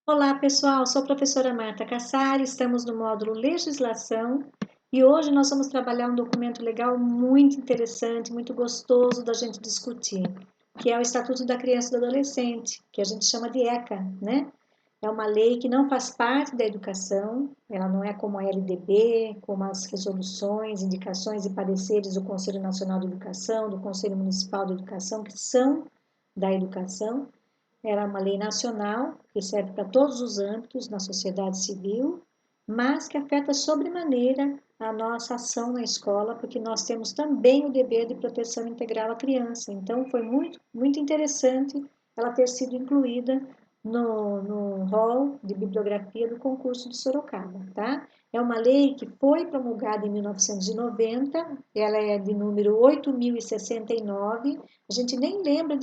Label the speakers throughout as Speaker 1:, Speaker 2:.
Speaker 1: Olá, pessoal. Sou a professora Marta Cassari, estamos no módulo Legislação e hoje nós vamos trabalhar um documento legal muito interessante, muito gostoso da gente discutir, que é o Estatuto da Criança e do Adolescente, que a gente chama de ECA, né? É uma lei que não faz parte da educação, ela não é como a LDB, como as resoluções, indicações e pareceres do Conselho Nacional de Educação, do Conselho Municipal de Educação, que são da educação. Ela é uma lei nacional que serve para todos os âmbitos na sociedade civil, mas que afeta sobremaneira a nossa ação na escola, porque nós temos também o dever de proteção integral à criança. Então, foi muito interessante ela ter sido incluída no rol de bibliografia do concurso de Sorocaba, tá? É uma lei que foi promulgada em 1990, ela é de número 8.069. A gente nem lembra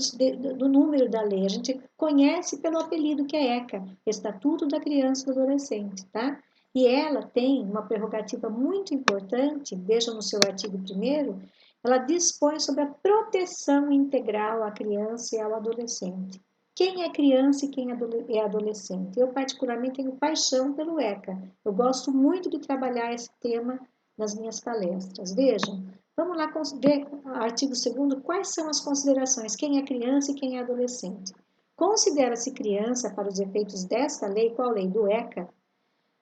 Speaker 1: do número da lei, a gente conhece pelo apelido que é ECA, Estatuto da Criança e do Adolescente, tá? E ela tem uma prerrogativa muito importante, veja no seu artigo 1º, ela dispõe sobre a proteção integral à criança e ao adolescente. Quem é criança e quem é adolescente? Eu, particularmente, tenho paixão pelo ECA. Eu gosto muito de trabalhar esse tema nas minhas palestras. Vejam, vamos lá ver artigo 2º, quais são as considerações, quem é criança e quem é adolescente. Considera-se criança, para os efeitos desta lei, qual lei? Do ECA,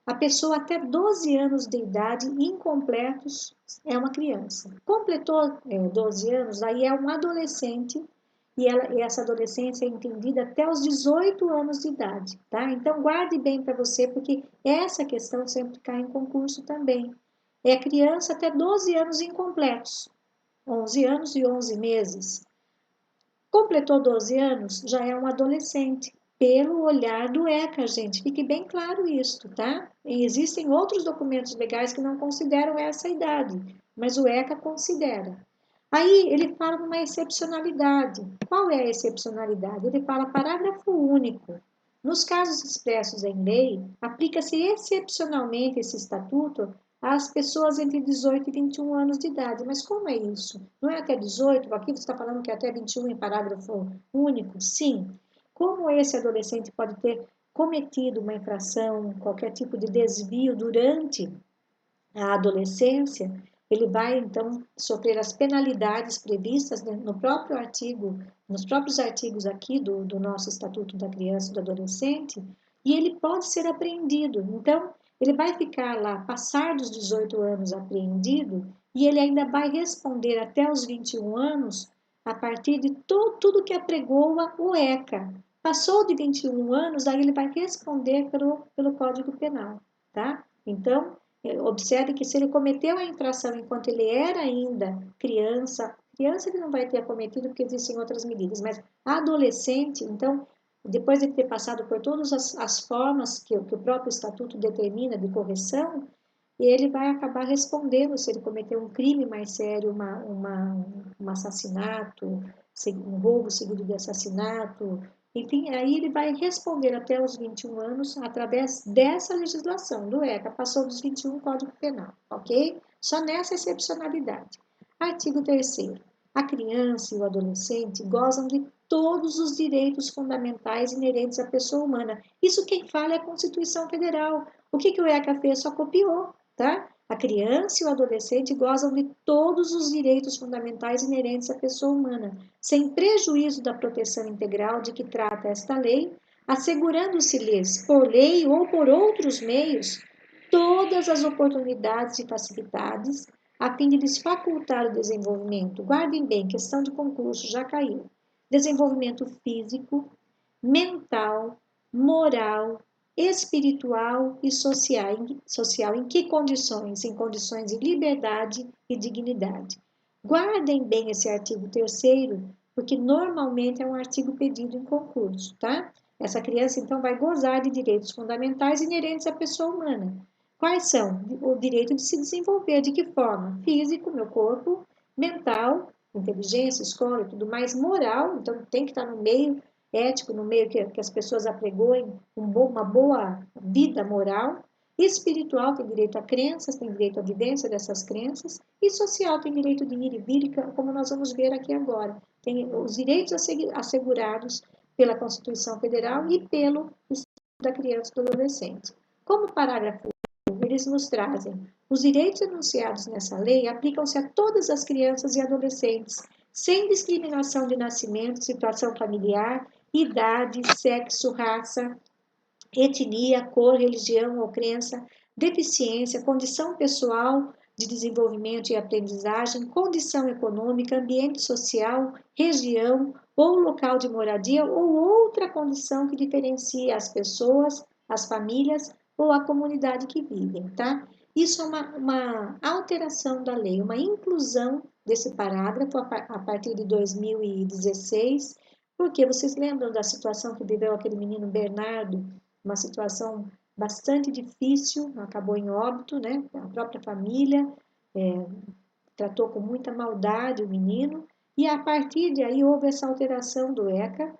Speaker 1: a pessoa até 12 anos de idade incompletos é uma criança. Completou 12 anos, aí é um adolescente e essa adolescência é entendida até os 18 anos de idade, tá? Então guarde bem para você, porque essa questão sempre cai em concurso também. É criança até 12 anos incompletos, 11 anos e 11 meses. Completou 12 anos, já é um adolescente, pelo olhar do ECA, gente. Fique bem claro isso, tá? E existem outros documentos legais que não consideram essa idade, mas o ECA considera. Aí ele fala de uma excepcionalidade. Qual é a excepcionalidade? Ele fala parágrafo único. Nos casos expressos em lei, aplica-se excepcionalmente esse estatuto às pessoas entre 18 e 21 anos de idade. Mas como é isso? Não é até 18? Aqui você está falando que é até 21 em parágrafo único? Sim. Como esse adolescente pode ter cometido uma infração, qualquer tipo de desvio durante a adolescência, ele vai então sofrer as penalidades previstas no próprio artigo, nos próprios artigos aqui do nosso Estatuto da Criança e do Adolescente, e ele pode ser apreendido. Então, ele vai ficar lá, passar dos 18 anos apreendido, e ele ainda vai responder até os 21 anos a partir de tudo que apregoa o ECA. Passou de 21 anos, aí ele vai responder pelo Código Penal, tá? Então, observe que se ele cometeu a infração enquanto ele era ainda criança ele não vai ter cometido porque existem outras medidas, mas adolescente, então, depois de ter passado por todas as formas que o próprio estatuto determina de correção, ele vai acabar respondendo se ele cometeu um crime mais sério, um assassinato, um roubo seguido de assassinato, enfim, aí ele vai responder até os 21 anos através dessa legislação do ECA, passou dos 21, Código Penal, ok? Só nessa excepcionalidade. Artigo 3º. A criança e o adolescente gozam de todos os direitos fundamentais inerentes à pessoa humana. Isso quem fala é a Constituição Federal. O que o ECA fez? Só copiou, tá? A criança e o adolescente gozam de todos os direitos fundamentais inerentes à pessoa humana, sem prejuízo da proteção integral de que trata esta lei, assegurando-se-lhes, por lei ou por outros meios, todas as oportunidades e facilidades a fim de lhes facultar o desenvolvimento. Guardem bem, questão de concurso, já caiu. Desenvolvimento físico, mental, moral, espiritual e social. Em que condições? Em condições de liberdade e dignidade. Guardem bem esse artigo 3º, porque normalmente é um artigo pedido em concurso, tá? Essa criança, então, vai gozar de direitos fundamentais inerentes à pessoa humana. Quais são? O direito de se desenvolver, de que forma? Físico, meu corpo, mental, inteligência, escola e tudo mais, moral, então tem que estar no meio ético, no meio que as pessoas apregoem uma boa vida moral, espiritual tem direito a crenças, tem direito à vivência dessas crenças, e social tem direito de ir e vir, como nós vamos ver aqui agora. Tem os direitos assegurados pela Constituição Federal e pelo da Criança e do Adolescente. Como parágrafo 1, eles nos trazem: os direitos enunciados nessa lei aplicam-se a todas as crianças e adolescentes, sem discriminação de nascimento, situação familiar, idade, sexo, raça, etnia, cor, religião ou crença, deficiência, condição pessoal de desenvolvimento e aprendizagem, condição econômica, ambiente social, região ou local de moradia ou outra condição que diferencie as pessoas, as famílias ou a comunidade que vivem, tá? Isso é uma alteração da lei, uma inclusão desse parágrafo a partir de 2016, porque vocês lembram da situação que viveu aquele menino Bernardo, uma situação bastante difícil, acabou em óbito, né? A própria família tratou com muita maldade o menino, e a partir de aí houve essa alteração do ECA,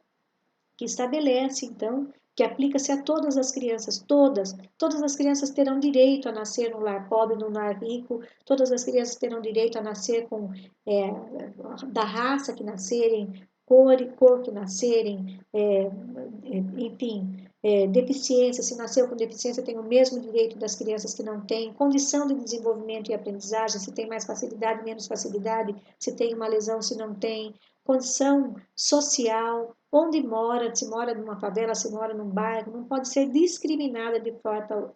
Speaker 1: que estabelece, então, que aplica-se a todas as crianças, todas as crianças terão direito a nascer num lar pobre, num lar rico, todas as crianças terão direito a nascer da raça que nascerem, cor que nascerem, enfim, deficiência, se nasceu com deficiência tem o mesmo direito das crianças que não têm, condição de desenvolvimento e aprendizagem, se tem mais facilidade, menos facilidade, se tem uma lesão, se não tem, condição social, onde mora, se mora numa favela, se mora num bairro, não pode ser discriminada de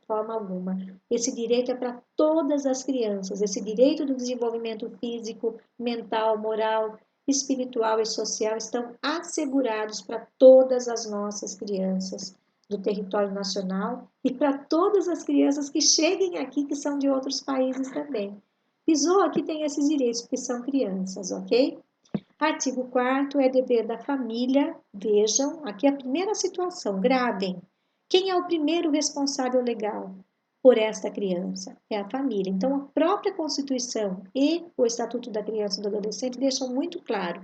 Speaker 1: forma alguma. Esse direito é para todas as crianças, esse direito do desenvolvimento físico, mental, moral, espiritual e social estão assegurados para todas as nossas crianças do território nacional e para todas as crianças que cheguem aqui que são de outros países também. Pisou aqui tem esses direitos porque são crianças, ok? Artigo 4º é dever da família. Vejam, aqui a primeira situação, gravem. Quem é o primeiro responsável legal por esta criança? É a família. Então, a própria Constituição e o Estatuto da Criança e do Adolescente deixam muito claro.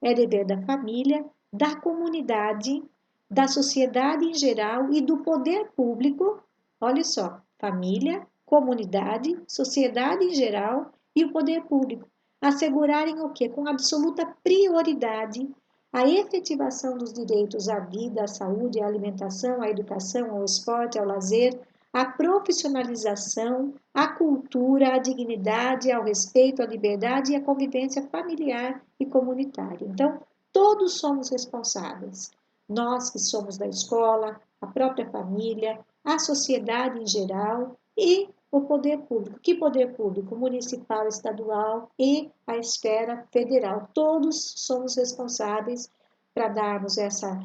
Speaker 1: É dever da família, da comunidade, da sociedade em geral e do poder público. Olha só, família, comunidade, sociedade em geral e o poder público assegurarem o quê? Com absoluta prioridade a efetivação dos direitos à vida, à saúde, à alimentação, à educação, ao esporte, ao lazer, à profissionalização, à cultura, à dignidade, ao respeito, à liberdade e à convivência familiar e comunitária. Então, todos somos responsáveis. Nós que somos da escola, a própria família, a sociedade em geral e o poder público. Que poder público? Municipal, estadual e a esfera federal. Todos somos responsáveis para darmos essa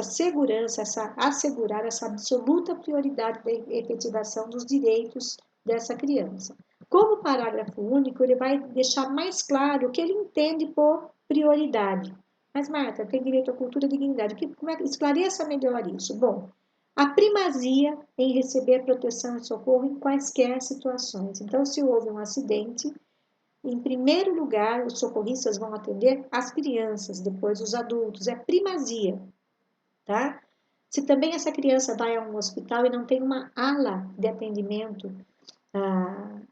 Speaker 1: segurança, assegurar essa absoluta prioridade da efetivação dos direitos dessa criança. Como parágrafo único, ele vai deixar mais claro o que ele entende por prioridade. Mas, Marta, tem direito à cultura e dignidade. Como é que esclareça melhor isso? Bom, a primazia em receber proteção e socorro em quaisquer situações. Então, se houve um acidente, em primeiro lugar, os socorristas vão atender as crianças, depois os adultos, é primazia, tá? Se também essa criança vai a um hospital e não tem uma ala de atendimento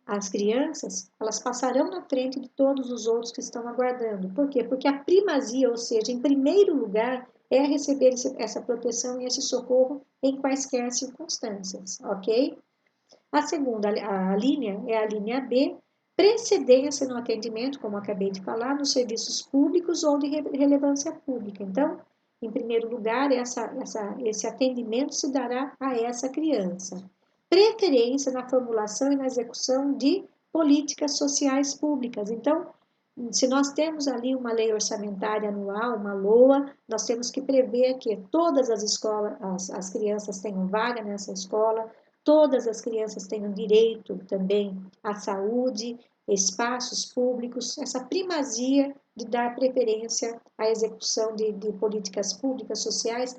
Speaker 1: às crianças, elas passarão na frente de todos os outros que estão aguardando. Por quê? Porque a primazia, ou seja, em primeiro lugar, é receber essa proteção e esse socorro em quaisquer circunstâncias, ok? A segunda, a linha, é a linha B, precedência no atendimento, como acabei de falar, nos serviços públicos ou de relevância pública. Então, em primeiro lugar, esse atendimento se dará a essa criança. Preferência na formulação e na execução de políticas sociais públicas. Então, se nós temos ali uma lei orçamentária anual, uma LOA, nós temos que prever que todas as escolas, as crianças tenham vaga nessa escola, todas as crianças tenham direito também à saúde, espaços públicos, essa primazia de dar preferência à execução de políticas públicas sociais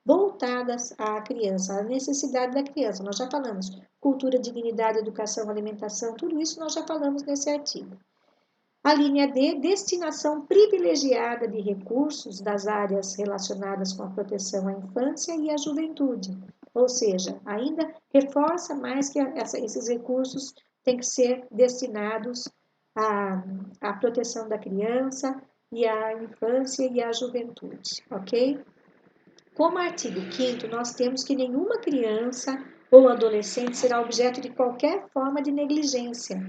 Speaker 1: voltadas à criança, à necessidade da criança. Nós já falamos cultura, dignidade, educação, alimentação, tudo isso nós já falamos nesse artigo. A linha D, destinação privilegiada de recursos das áreas relacionadas com a proteção à infância e à juventude. Ou seja, ainda reforça mais que esses recursos têm que ser destinados à proteção da criança e à infância e à juventude, ok? Como artigo 5º, nós temos que nenhuma criança ou adolescente será objeto de qualquer forma de negligência,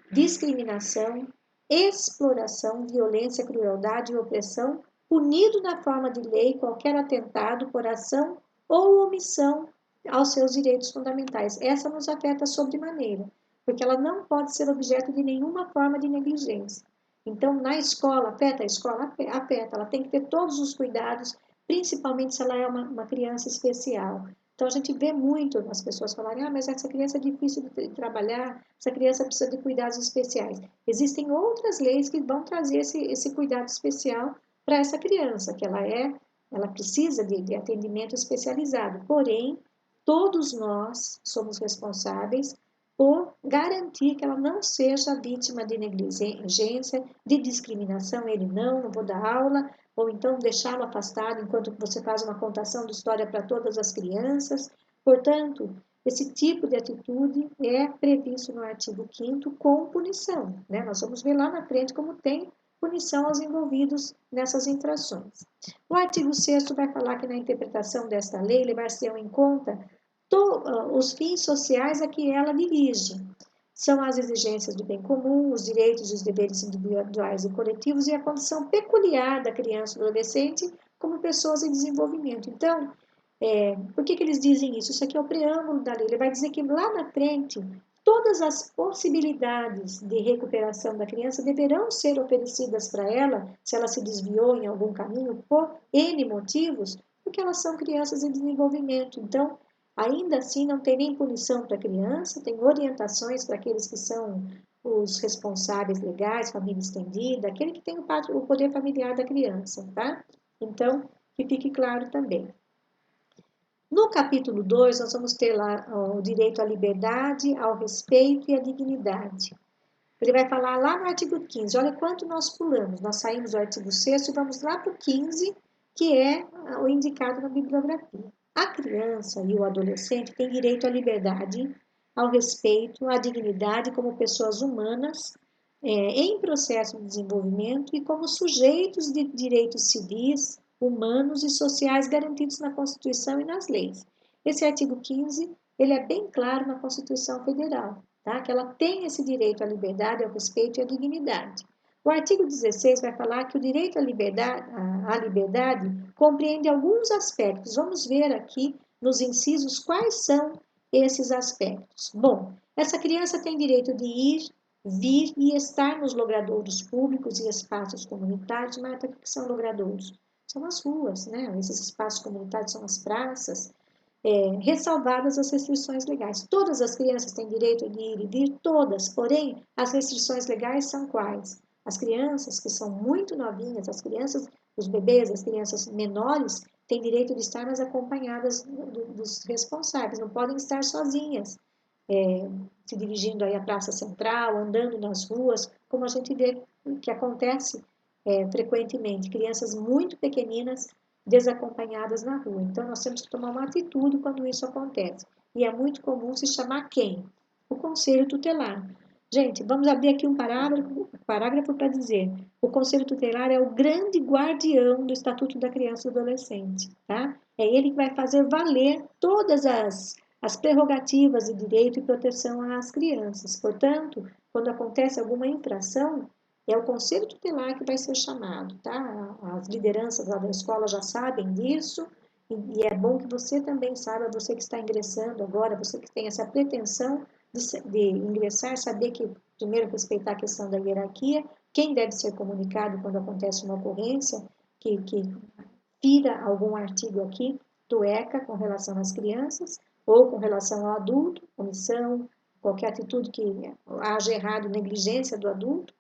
Speaker 1: discriminação, exploração, violência, crueldade e opressão, punido na forma de lei qualquer atentado por ação ou omissão aos seus direitos fundamentais. Essa nos afeta sobremaneira, porque ela não pode ser objeto de nenhuma forma de negligência. Então, na escola, afeta a escola? Afeta. Ela tem que ter todos os cuidados, principalmente se ela é uma criança especial. Então, a gente vê muito as pessoas falarem, mas essa criança é difícil de trabalhar, essa criança precisa de cuidados especiais. Existem outras leis que vão trazer esse cuidado especial para essa criança, que ela precisa de atendimento especializado. Porém, todos nós somos responsáveis por garantir que ela não seja vítima de negligência, de discriminação, ele não vou dar aula, ou então deixá-lo afastado enquanto você faz uma contação de história para todas as crianças. Portanto, esse tipo de atitude é previsto no artigo 5º com punição, né? Nós vamos ver lá na frente como tem punição aos envolvidos nessas infrações. O artigo 6º vai falar que na interpretação desta lei levar-se-ão em conta os fins sociais a que ela dirige. São as exigências do bem comum, os direitos e os deveres individuais e coletivos e a condição peculiar da criança e do adolescente como pessoas em desenvolvimento. Então, por que eles dizem isso? Isso aqui é o preâmbulo da lei. Ele vai dizer que lá na frente, todas as possibilidades de recuperação da criança deverão ser oferecidas para ela, se ela se desviou em algum caminho por N motivos, porque elas são crianças em desenvolvimento. Então, ainda assim, não tem nem punição para a criança, tem orientações para aqueles que são os responsáveis legais, família estendida, aquele que tem o poder familiar da criança, tá? Então, que fique claro também. No capítulo 2, nós vamos ter lá o direito à liberdade, ao respeito e à dignidade. Ele vai falar lá no artigo 15, olha quanto nós pulamos. Nós saímos do artigo 6º e vamos lá para o 15, que é o indicado na bibliografia. A criança e o adolescente têm direito à liberdade, ao respeito, à dignidade como pessoas humanas, em processo de desenvolvimento e como sujeitos de direitos civis, humanos e sociais garantidos na Constituição e nas leis. Esse artigo 15, ele é bem claro na Constituição Federal, tá? Que ela tem esse direito à liberdade, ao respeito e à dignidade. O artigo 16 vai falar que o direito à liberdade compreende alguns aspectos. Vamos ver aqui nos incisos quais são esses aspectos. Bom, essa criança tem direito de ir, vir e estar nos logradouros públicos e espaços comunitários. Marta, o que são logradouros? São as ruas, né? Esses espaços comunitários são as praças, ressalvadas as restrições legais. Todas as crianças têm direito de ir e vir, todas, porém, as restrições legais são quais? As crianças que são muito novinhas, as crianças, os bebês, as crianças menores, têm direito de estar mais acompanhadas dos responsáveis, não podem estar sozinhas, se dirigindo aí à praça central, andando nas ruas, como a gente vê que acontece frequentemente, crianças muito pequeninas desacompanhadas na rua. Então, nós temos que tomar uma atitude quando isso acontece. E é muito comum se chamar quem? O Conselho Tutelar. Gente, vamos abrir aqui um parágrafo para dizer: o Conselho Tutelar é o grande guardião do Estatuto da Criança e do Adolescente, tá? É ele que vai fazer valer todas as prerrogativas de direito e proteção às crianças. Portanto, quando acontece alguma infração, é o Conselho Tutelar que vai ser chamado, tá? As lideranças lá da escola já sabem disso, e é bom que você também saiba, você que está ingressando agora, você que tem essa pretensão de ingressar, saber que, primeiro, respeitar a questão da hierarquia, quem deve ser comunicado quando acontece uma ocorrência, que fira algum artigo aqui do ECA com relação às crianças, ou com relação ao adulto, omissão, qualquer atitude que haja errado, negligência do adulto,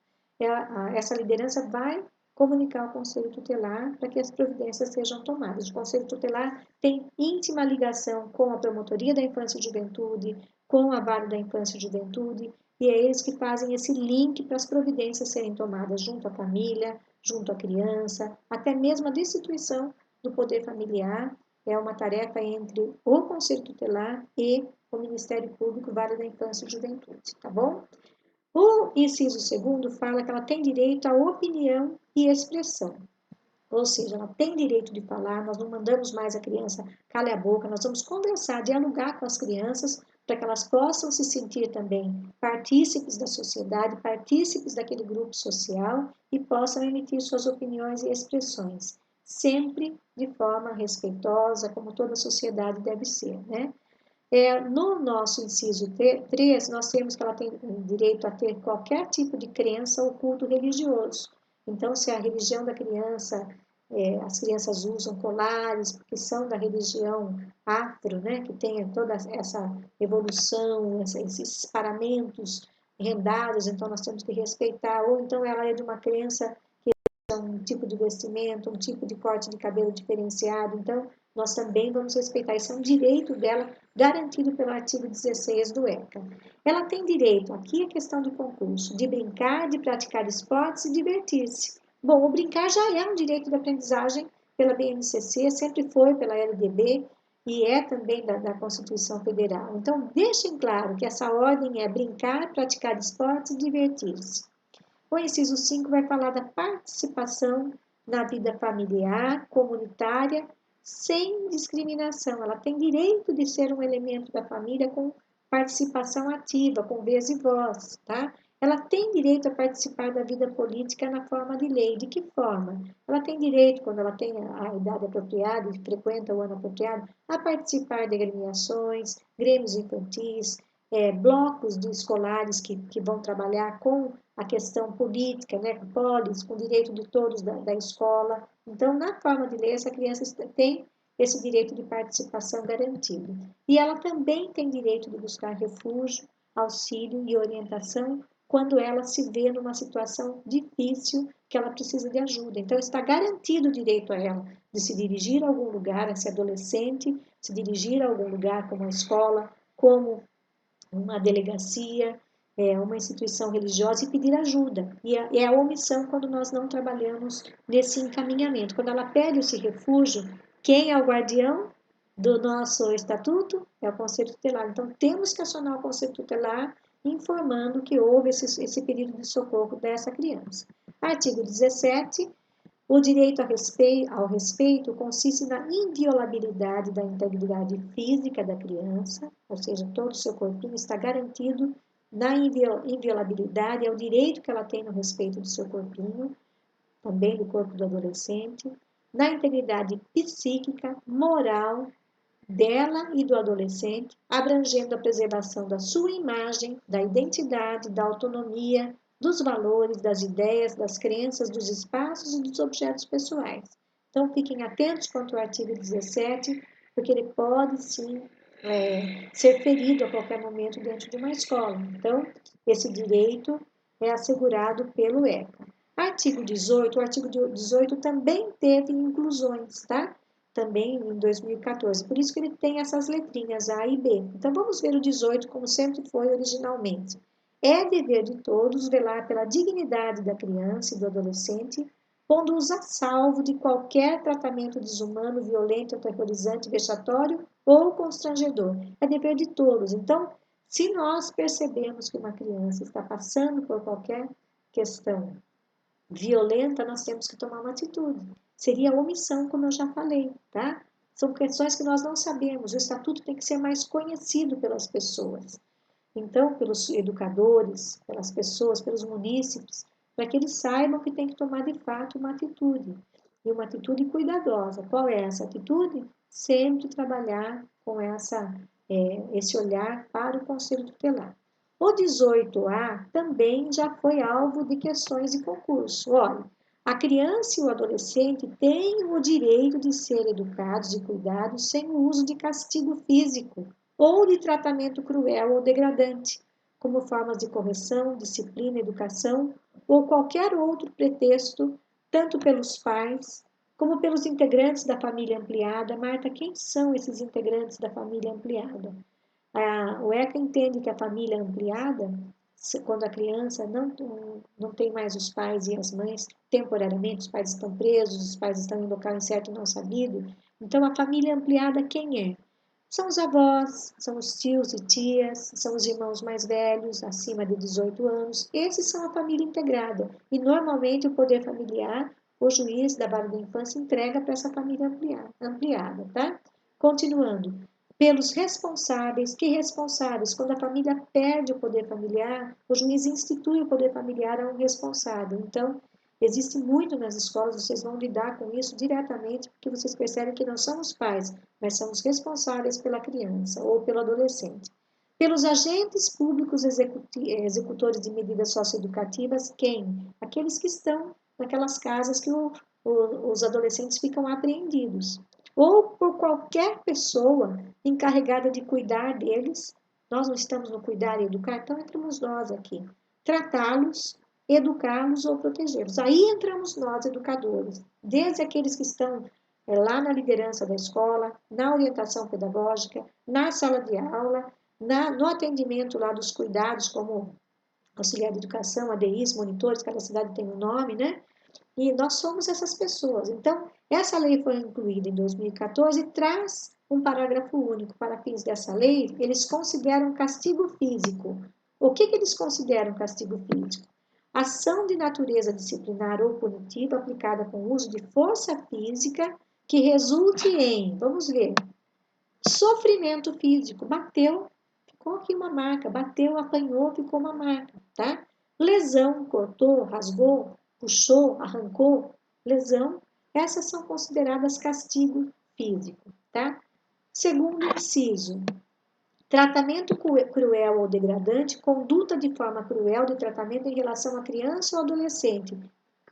Speaker 1: essa liderança vai comunicar ao Conselho Tutelar para que as providências sejam tomadas. O Conselho Tutelar tem íntima ligação com a Promotoria da Infância e Juventude, com a Vara da Infância e Juventude, e é eles que fazem esse link para as providências serem tomadas junto à família, junto à criança, até mesmo a destituição do poder familiar. É uma tarefa entre o Conselho Tutelar e o Ministério Público, Vara da Infância e Juventude, tá bom? O inciso 2º fala que ela tem direito à opinião e expressão. Ou seja, ela tem direito de falar, nós não mandamos mais a criança cale a boca, nós vamos conversar, dialogar com as crianças para que elas possam se sentir também partícipes da sociedade, partícipes daquele grupo social e possam emitir suas opiniões e expressões, sempre de forma respeitosa, como toda sociedade deve ser, né? No nosso inciso 3, nós temos que ela tem direito a ter qualquer tipo de crença ou culto religioso. Então, se a religião da criança, as crianças usam colares, porque são da religião afro, né, que tem toda essa evolução, esses paramentos rendados, então nós temos que respeitar, ou então ela é de uma crença um tipo de vestimento, um tipo de corte de cabelo diferenciado, então nós também vamos respeitar. Isso é um direito dela garantido pelo artigo 16 do ECA. Ela tem direito, aqui a questão do concurso, de brincar, de praticar esportes e divertir-se. Bom, o brincar já é um direito de aprendizagem pela BNCC, sempre foi pela LDB e é também da Constituição Federal. Então, deixem claro que essa ordem é brincar, praticar esportes e divertir-se. O inciso 5 vai falar da participação na vida familiar, comunitária, sem discriminação. Ela tem direito de ser um elemento da família com participação ativa, com vez e voz, tá? Ela tem direito a participar da vida política na forma de lei. De que forma? Ela tem direito, quando ela tem a idade apropriada e frequenta o ano apropriado, a participar de agremiações, grêmios infantis, blocos de escolares que vão trabalhar com a questão política, né, com polis, com o direito de todos da escola. Então, na forma de lei, essa criança tem esse direito de participação garantido. E ela também tem direito de buscar refúgio, auxílio e orientação quando ela se vê numa situação difícil que ela precisa de ajuda. Então, está garantido o direito a ela de se dirigir a algum lugar, esse adolescente, se dirigir a algum lugar como a escola, como uma delegacia, uma instituição religiosa e pedir ajuda. E é a omissão quando nós não trabalhamos nesse encaminhamento. Quando ela pede esse refúgio, quem é o guardião do nosso estatuto? É o Conselho Tutelar. Então, temos que acionar o Conselho Tutelar informando que houve esse pedido de socorro dessa criança. Artigo 17. O direito ao respeito consiste na inviolabilidade da integridade física da criança, ou seja, todo o seu corpinho está garantido na inviolabilidade, é o direito que ela tem no respeito do seu corpinho, também do corpo do adolescente, na integridade psíquica, moral dela e do adolescente, abrangendo a preservação da sua imagem, da identidade, da autonomia, dos valores, das ideias, das crenças, dos espaços e dos objetos pessoais. Então, fiquem atentos quanto ao artigo 17, porque ele pode sim ser ferido a qualquer momento dentro de uma escola. Então, esse direito é assegurado pelo ECA. Artigo 18, o artigo 18 também teve inclusões, tá? Também em 2014, por isso que ele tem essas letrinhas A e B. Então, vamos ver o 18 como sempre foi originalmente. É dever de todos velar pela dignidade da criança e do adolescente, pondo-os a salvo de qualquer tratamento desumano, violento, aterrorizante, vexatório ou constrangedor. É dever de todos. Então, se nós percebemos que uma criança está passando por qualquer questão violenta, nós temos que tomar uma atitude. Seria omissão, como eu já falei, tá? São questões que nós não sabemos. O estatuto tem que ser mais conhecido pelas pessoas. Então, pelos educadores, pelas pessoas, pelos munícipes, para que eles saibam que tem que tomar de fato uma atitude. E uma atitude cuidadosa. Qual é essa atitude? Sempre trabalhar com esse olhar para o Conselho Tutelar. O 18A também já foi alvo de questões de concurso. Olha, a criança e o adolescente têm o direito de ser educados e cuidados sem o uso de castigo físico ou de tratamento cruel ou degradante, como formas de correção, disciplina, educação ou qualquer outro pretexto, tanto pelos pais como pelos integrantes da família ampliada. Marta, quem são esses integrantes da família ampliada? O ECA entende que a família ampliada, quando a criança não tem mais os pais e as mães, temporariamente, os pais estão presos, os pais estão em local incerto e não sabido, então a família ampliada quem é? São os avós, são os tios e tias, são os irmãos mais velhos, acima de 18 anos. Esses são a família integrada. E normalmente o poder familiar o juiz da vara da infância entrega para essa família ampliada, tá? Continuando, pelos responsáveis, que responsáveis? Quando a família perde o poder familiar, o juiz institui o poder familiar a um responsável. Então, existe muito nas escolas, vocês vão lidar com isso diretamente, porque vocês percebem que não são os pais, mas são os responsáveis pela criança ou pelo adolescente. Pelos agentes públicos executores de medidas socioeducativas, quem? Aqueles que estão naquelas casas que os adolescentes ficam apreendidos. Ou por qualquer pessoa encarregada de cuidar deles. Nós não estamos no cuidar e educar, então entramos nós aqui. Tratá-los, educá-los ou protegê-los. Aí entramos nós, educadores, desde aqueles que estão lá na liderança da escola, na orientação pedagógica, na sala de aula, no atendimento lá dos cuidados, como auxiliar de educação, ADIs, monitores, cada cidade tem um nome, né? E nós somos essas pessoas. Então, essa lei foi incluída em 2014 e traz um parágrafo único. Para fins dessa lei, eles consideram castigo físico. O que eles consideram castigo físico? Ação de natureza disciplinar ou punitiva aplicada com uso de força física que resulte em, vamos ver, sofrimento físico. Bateu, ficou aqui uma marca. Bateu, apanhou, ficou uma marca, tá? Lesão, cortou, rasgou, puxou, arrancou, lesão. Essas são consideradas castigo físico, tá? Segundo inciso, tratamento cruel ou degradante, conduta de forma cruel de tratamento em relação à criança ou adolescente.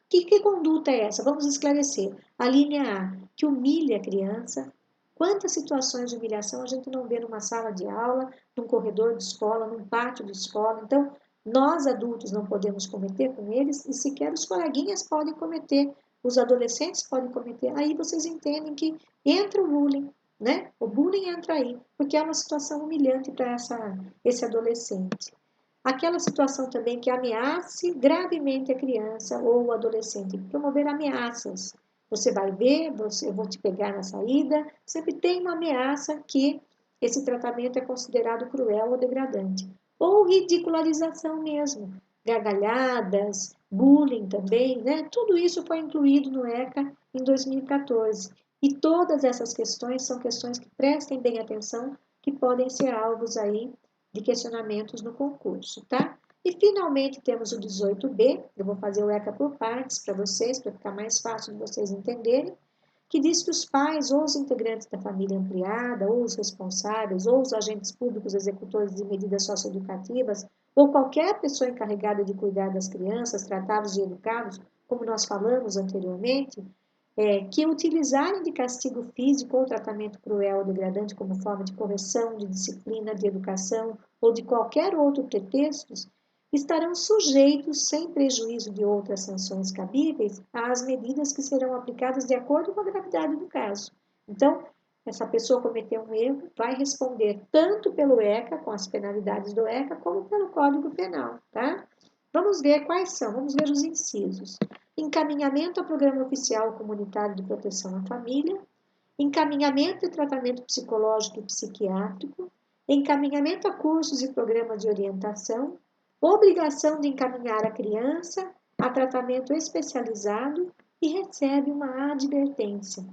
Speaker 1: Que conduta é essa? Vamos esclarecer. A linha A, que humilha a criança. Quantas situações de humilhação a gente não vê numa sala de aula, num corredor de escola, num pátio de escola. Então, nós adultos não podemos cometer com eles e sequer os coleguinhas podem cometer, os adolescentes podem cometer. Aí vocês entendem que entra o bullying, né? O bullying entra aí, porque é uma situação humilhante para esse adolescente. Aquela situação também que ameace gravemente a criança ou o adolescente, promover ameaças. Você vai ver, eu vou te pegar na saída, sempre tem uma ameaça que esse tratamento é considerado cruel ou degradante. Ou ridicularização mesmo, gargalhadas, bullying também, né? Tudo isso foi incluído no ECA em 2014. E todas essas questões são questões que prestem bem atenção, que podem ser alvos aí de questionamentos no concurso, tá? E finalmente temos o 18B, eu vou fazer o ECA por partes para vocês, para ficar mais fácil de vocês entenderem, que diz que os pais ou os integrantes da família ampliada, ou os responsáveis, ou os agentes públicos executores de medidas socioeducativas, ou qualquer pessoa encarregada de cuidar das crianças, tratá-los e educá-los, como nós falamos anteriormente, que utilizarem de castigo físico ou tratamento cruel ou degradante como forma de correção, de disciplina, de educação ou de qualquer outro pretexto, estarão sujeitos, sem prejuízo de outras sanções cabíveis, às medidas que serão aplicadas de acordo com a gravidade do caso. Então, essa pessoa cometeu um erro, vai responder tanto pelo ECA, com as penalidades do ECA, como pelo Código Penal, tá? Vamos ver quais são, vamos ver os incisos. Encaminhamento ao Programa Oficial Comunitário de Proteção à Família, encaminhamento e tratamento psicológico e psiquiátrico, encaminhamento a cursos e programas de orientação, obrigação de encaminhar a criança a tratamento especializado e recebe uma advertência.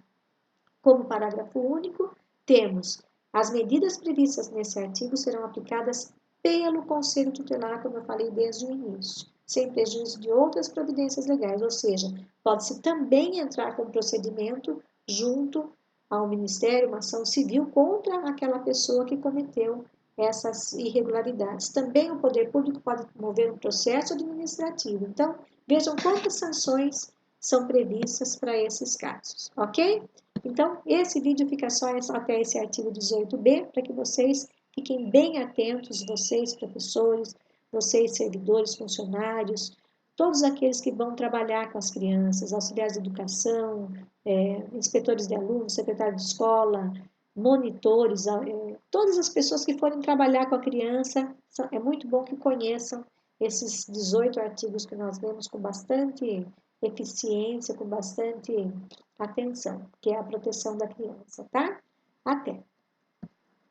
Speaker 1: Como parágrafo único, temos as medidas previstas nesse artigo serão aplicadas pelo Conselho Tutelar, como eu falei desde o início, sem prejuízo de outras providências legais, ou seja, pode-se também entrar com procedimento junto ao Ministério, uma ação civil contra aquela pessoa que cometeu essas irregularidades. Também o poder público pode mover um processo administrativo. Então, vejam quantas sanções são previstas para esses casos, ok? Então, esse vídeo fica só até esse artigo 18B, para que vocês fiquem bem atentos, vocês professores, vocês servidores, funcionários, todos aqueles que vão trabalhar com as crianças, auxiliares de educação, inspetores de alunos, secretário de escola, monitores, todas as pessoas que forem trabalhar com a criança, é muito bom que conheçam esses 18 artigos que nós vemos com bastante eficiência, com bastante atenção, que é a proteção da criança, tá? Até!